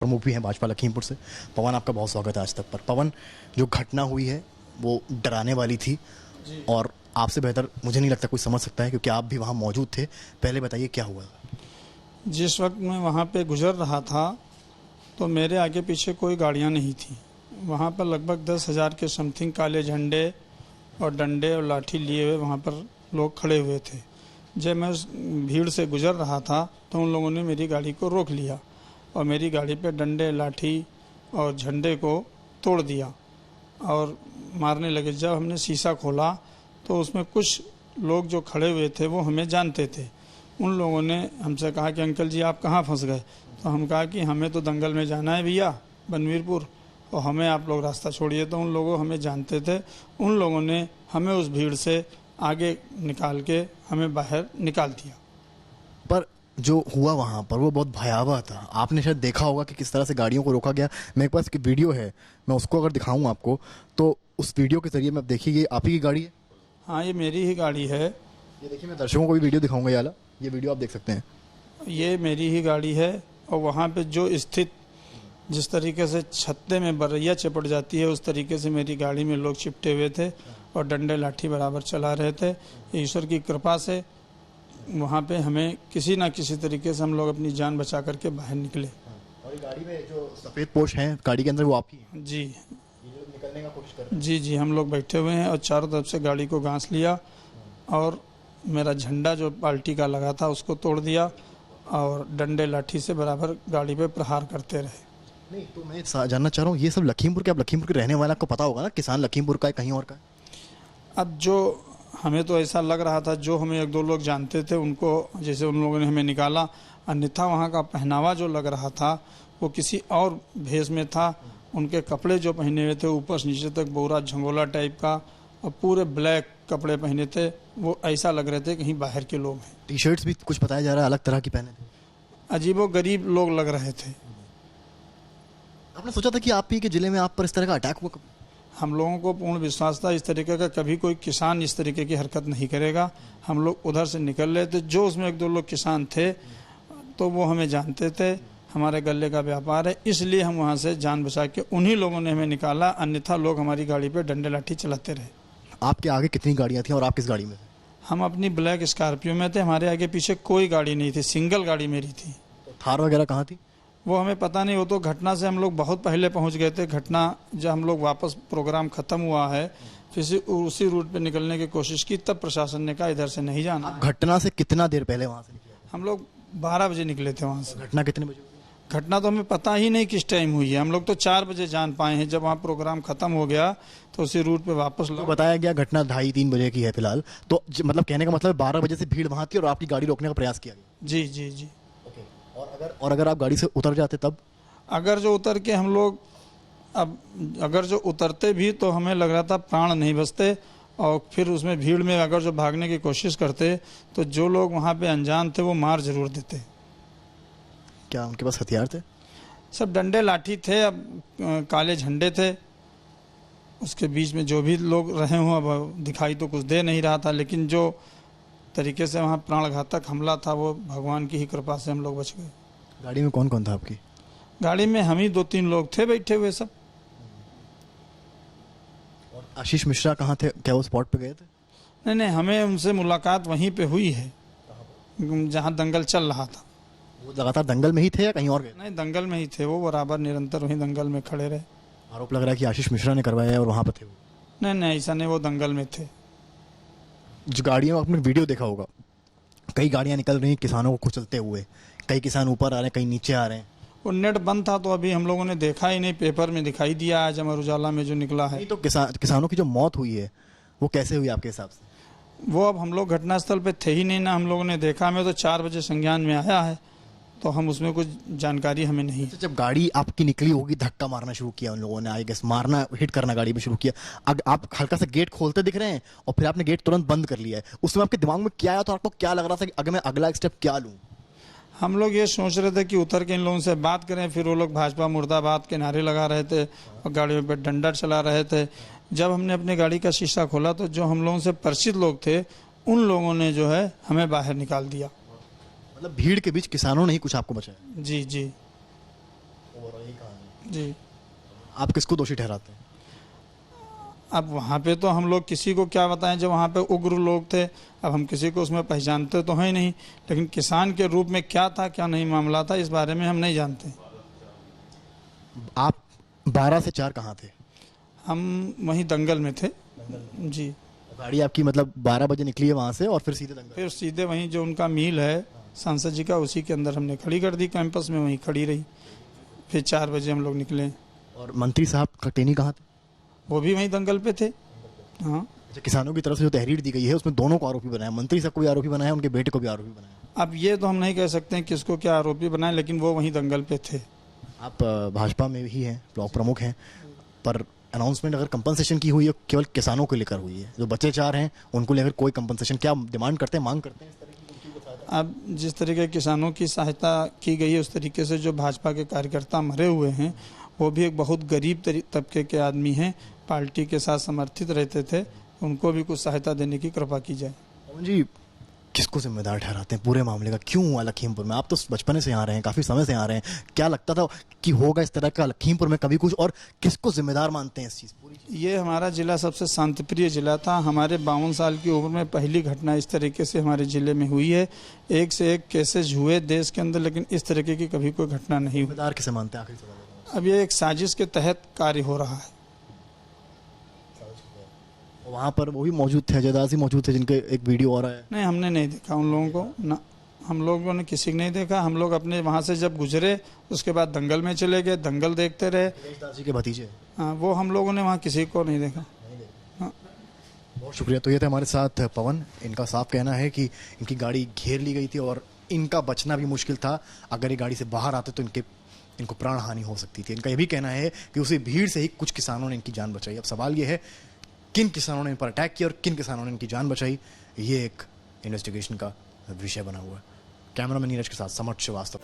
प्रमुख भी हैं भाजपा लखीमपुर से। पवन, आपका बहुत स्वागत है आज तक पर। पवन, जो घटना हुई है वो डराने वाली थी और आपसे बेहतर मुझे नहीं लगता कोई समझ सकता है, क्योंकि आप भी वहाँ मौजूद थे। पहले बताइए क्या हुआ। जिस वक्त मैं वहाँ पे गुजर रहा था तो मेरे आगे पीछे कोई गाड़ियाँ नहीं थी। वहाँ पर लगभग 10,000 के समथिंग काले झंडे और डंडे और लाठी लिए हुए वहाँ पर लोग खड़े हुए थे। जब मैं उस भीड़ से गुजर रहा था तो उन लोगों ने मेरी गाड़ी को रोक लिया और मेरी गाड़ी पे डंडे, लाठी और झंडे को तोड़ दिया और मारने लगे। जब हमने शीशा खोला तो उसमें कुछ लोग जो खड़े हुए थे वो हमें जानते थे। उन लोगों ने हमसे कहा कि अंकल जी आप कहाँ फंस गए। तो हम कहा कि हमें तो दंगल में जाना है भैया, बनवीरपुर, और हमें आप लोग रास्ता छोड़िए। तो उन लोगों हमें जानते थे। उन लोगों ने हमें उस भीड़ से आगे निकाल के हमें बाहर निकाल दिया। पर जो हुआ वहाँ पर वो बहुत भयावह था। आपने शायद देखा होगा कि किस तरह से गाड़ियों को रोका गया। मेरे पास एक वीडियो है, मैं उसको अगर दिखाऊं आपको तो उस वीडियो के जरिए मैं देखिए, ये आप ही की गाड़ी है। हाँ, ये मेरी ही गाड़ी है। ये देखिए, मैं दर्शकों को भी वीडियो दिखाऊंगा। ये वीडियो आप देख सकते हैं। ये मेरी ही गाड़ी है और वहाँ पे जो स्थित जिस तरीके से छत्ते में बरैया चिपट जाती है उस तरीके से मेरी गाड़ी में लोग चिपटे हुए थे और डंडे लाठी बराबर चला रहे थे। ईश्वर की कृपा से वहाँ पे हमें किसी ना किसी तरीके से हम लोग अपनी जान बचा करके बाहर निकले। और ये गाड़ी में जो सफ़ेद पोश है गाड़ी के अंदर, वो आप ही हैं? जी, ये लोग निकलने का कोशिश कर रहे हैं। जी, हम लोग बैठे हुए हैं और चारों तरफ से गाड़ी को गांस लिया और मेरा झंडा जो पार्टी का लगा था उसको तोड़ दिया और डंडे लाठी से बराबर गाड़ी पे प्रहार करते रहे। नहीं, तो मैं जानना चाह रहा हूँ, ये सब लखीमपुर के, आप लखीमपुर के रहने वाले, आपको पता होगा ना, किसान लखीमपुर का है कहीं और का है? अब जो हमें तो ऐसा लग रहा था, जो हमें एक दो लोग जानते थे उनको, जैसे उन लोगों ने हमें निकाला, अन्यथा वहाँ का पहनावा जो लग रहा था वो किसी और भेष में था। उनके कपड़े जो पहने हुए थे ऊपर से नीचे तक बोरा झंगोला टाइप का और पूरे ब्लैक कपड़े पहने थे, वो ऐसा लग रहे थे कहीं बाहर के लोग हैं। टी शर्ट्स भी कुछ बताया जा रहा है अलग तरह की पहने थे। अजीबो गरीब लोग लग रहे थे। आपने सोचा था कि आप ही के जिले में आप पर इस तरह का अटैक हुआ? हम लोगों को पूर्ण विश्वास था इस तरीके का कभी कोई किसान इस तरीके की हरकत नहीं करेगा। हम लोग उधर से निकल रहे थे, जो उसमें एक दो लोग किसान थे तो वो हमें जानते थे, हमारे गले का व्यापार है, इसलिए हम वहाँ से जान बचा के उन्हीं लोगों ने हमें निकाला, अन्यथा लोग हमारी गाड़ी पे डंडे लाठी चलाते रहे। आपके आगे कितनी गाड़ियाँ थी और आप किस गाड़ी में थे? हम अपनी ब्लैक स्कॉर्पियो में थे, हमारे आगे पीछे कोई गाड़ी नहीं थी, सिंगल गाड़ी मेरी थी। तो थार वगैरह कहाँ थी? वो हमें पता नहीं, वो तो घटना से हम लोग बहुत पहले पहुंच गए थे। घटना जब हम लोग वापस प्रोग्राम खत्म हुआ है फिर उसी रूट पे निकलने की कोशिश की, तब प्रशासन ने कहा इधर से नहीं जाना। घटना से कितना देर पहले वहाँ से निकले? हम लोग 12 बजे निकले थे वहाँ से। घटना कितने बजे हुई? घटना तो हमें पता ही नहीं किस टाइम हुई है। हम लोग तो 4 बजे जान पाए हैं, जब वहाँ प्रोग्राम खत्म हो गया तो उसी रूट पे वापस तो बताया गया घटना 2:30-3 बजे की है फिलहाल। तो मतलब कहने का मतलब 12 बजे से भीड़ वहाँ थी और आपकी गाड़ी रोकने का प्रयास किया गया? जी जी जी। और अगर आप गाड़ी से उतर जाते तब? अगर जो उतर के हम लोग अगर जो उतरते भी तो हमें लग रहा था प्राण नहीं बचते, और फिर उसमें भीड़ में अगर जो भागने की कोशिश करते तो जो लोग वहाँ पे अनजान थे वो मार जरूर देते। क्या उनके पास हथियार थे? सब डंडे लाठी थे, अब काले झंडे थे। उसके बीच में जो भी लोग रहे हों, अब दिखाई तो कुछ दे नहीं रहा था, लेकिन जो तरीके से वहाँ प्राणघातक हमला था वो भगवान की ही कृपा से हम लोग बच गए। गाड़ी में कौन कौन था आपकी? गाड़ी में हम ही 2-3 लोग थे बैठे हुए सब। और आशीष मिश्रा कहाँ थे? क्या वो स्पॉट पे गए थे? नहीं नहीं, हमें उनसे मुलाकात वहीं पे हुई है जहाँ दंगल चल रहा था। वो लगातार दंगल में ही थे या कहीं और गए? नहीं, दंगल में ही थे वो, बराबर निरंतर वहीं दंगल में खड़े रहे। आरोप लग रहा है कि आशीष मिश्रा ने करवाया है और वहाँ पर थे वो। नहीं नहीं, ऐसा नहीं, वो दंगल में थे। जो गाड़ियों में आपने वीडियो देखा होगा, कई गाड़ियाँ निकल रही हैं किसानों को कुचलते हुए, कई किसान ऊपर आ रहे हैं, कई नीचे आ रहे हैं। वो नेट बंद था तो अभी हम लोगों ने देखा ही नहीं, पेपर में दिखाई दिया आज अमर उजाला में जो निकला है। नहीं तो किसानों की जो मौत हुई है वो कैसे हुई आपके हिसाब से? वो अब हम लोग घटनास्थल पे थे ही नहीं ना, हम लोगों ने देखा। हमें तो 4 बजे संज्ञान में आया है तो हम उसमें कुछ जानकारी हमें नहीं। तो जब गाड़ी आपकी निकली होगी, धक्का मारना शुरू किया उन लोगों ने, आई गेस मारना, हिट करना गाड़ी में शुरू किया। आप हल्का सा गेट खोलते दिख रहे हैं और फिर आपने गेट तुरंत बंद कर लिया है। उस समय आपके दिमाग में क्या आया था? आपको क्या लग रहा था कि अगर मैं अगला स्टेप क्या लूँ? हम लोग ये सोच रहे थे कि उतर के इन लोगों से बात करें, फिर वो लोग भाजपा मुर्दाबाद के नारे लगा रहे थे और गाड़ियों पे डंडा चला रहे थे। जब हमने अपनी गाड़ी का शीशा खोला तो जो हम लोगों से परिचित लोग थे उन लोगों ने जो है हमें बाहर निकाल दिया। मतलब भीड़ के बीच किसानों ने ही कुछ आपको बचाया? जी जी। जी। आप किसको दोषी ठहराते हैं? अब वहाँ पे तो हम लोग किसी को क्या बताएं, जब वहाँ पे उग्र लोग थे, अब हम किसी को उसमें पहचानते तो हैं नहीं, लेकिन किसान के रूप में क्या था क्या नहीं मामला था इस बारे में हम नहीं जानते। आप 12 से 4 कहाँ थे? हम वहीं दंगल में थे। जी। गाड़ी आपकी मतलब 12 बजे निकली है वहाँ से और फिर सीधे दंगल? फिर सीधे वहीं जो उनका मील है सांसद जी का, उसी के अंदर हमने खड़ी कर दी, कैंपस में वहीं खड़ी रही। फिर 4 बजे हम लोग निकले। और मंत्री साहब कटेनी कहाँ थे? वो भी वहीं दंगल पे थे। हाँ। अच्छा, किसानों की तरफ से जो तहरीर दी गई है उसमें दोनों को आरोपी बनाया, मंत्री साहब को भी आरोपी बनाया, उनके बेटे को भी आरोपी बनाया। अब ये तो हम नहीं कह सकते हैं किसको क्या आरोपी बनाए, लेकिन वो वहीं दंगल पे थे। आप भाजपा में ही हैं, ब्लॉक प्रमुख हैं, पर अनाउंसमेंट अगर कंपनसेशन की हुई है केवल किसानों को लेकर हुई है, जो बच्चे 4 हैं उनको लेकर कोई कंपनसेशन, क्या डिमांड करते हैं, मांग करते हैं इस तरह की? अब जिस तरीके किसानों की सहायता की गई है, उस तरीके से जो भाजपा के कार्यकर्ता मरे हुए हैं वो भी एक बहुत गरीब तबके के आदमी हैं, पार्टी के साथ समर्थित रहते थे, उनको भी कुछ सहायता देने की कृपा की जाए। पवन जी, किसको जिम्मेदार ठहराते हैं पूरे मामले का? क्यों हुआ लखीमपुर में? आप तो बचपन से यहाँ रहे हैं, काफी समय से यहाँ रहे हैं, क्या लगता था कि होगा इस तरह का लखीमपुर में कभी कुछ, और किसको जिम्मेदार मानते हैं इस चीज पूरी? ये हमारा जिला सबसे शांतिप्रिय जिला था। हमारे 52 साल की उम्र में पहली घटना इस तरीके से हमारे जिले में हुई है। एक से एक केसेस हुए देश के अंदर, लेकिन इस तरीके की कभी कोई घटना नहीं हुई। जिम्मेदार किसे मानते हैं आखिरी सवाल? अब ये एक साजिश के तहत कार्य हो रहा है। वहाँ पर वो भी मौजूद थे, अजयदास ही मौजूद थे, जिनके एक वीडियो आ रहा है। नहीं, हमने नहीं देखा उन लोगों को ना, हम लोगों ने किसी को नहीं देखा। हम लोग अपने वहाँ से जब गुजरे उसके बाद दंगल में चले गए, दंगल देखते रहे। अजयदास जी के भतीजे? हाँ, वो हम लोगों ने वहाँ किसी को नहीं देखा। हाँ। बहुत शुक्रिया। तो ये थे हमारे साथ पवन। इनका साफ कहना है कि इनकी गाड़ी घेर ली गई थी और इनका बचना भी मुश्किल था। अगर ये गाड़ी से बाहर आते तो इनको प्राण हानि हो सकती थी। इनका ये भी कहना है कि उसी भीड़ से ही कुछ किसानों ने इनकी जान बचाई। अब सवाल ये है किन किसानों ने इन पर अटैक किया और किन किसानों ने इनकी जान बचाई, ये एक इन्वेस्टिगेशन का विषय बना हुआ है। कैमरामैन नीरज के साथ समर्थ श्रीवास्तव।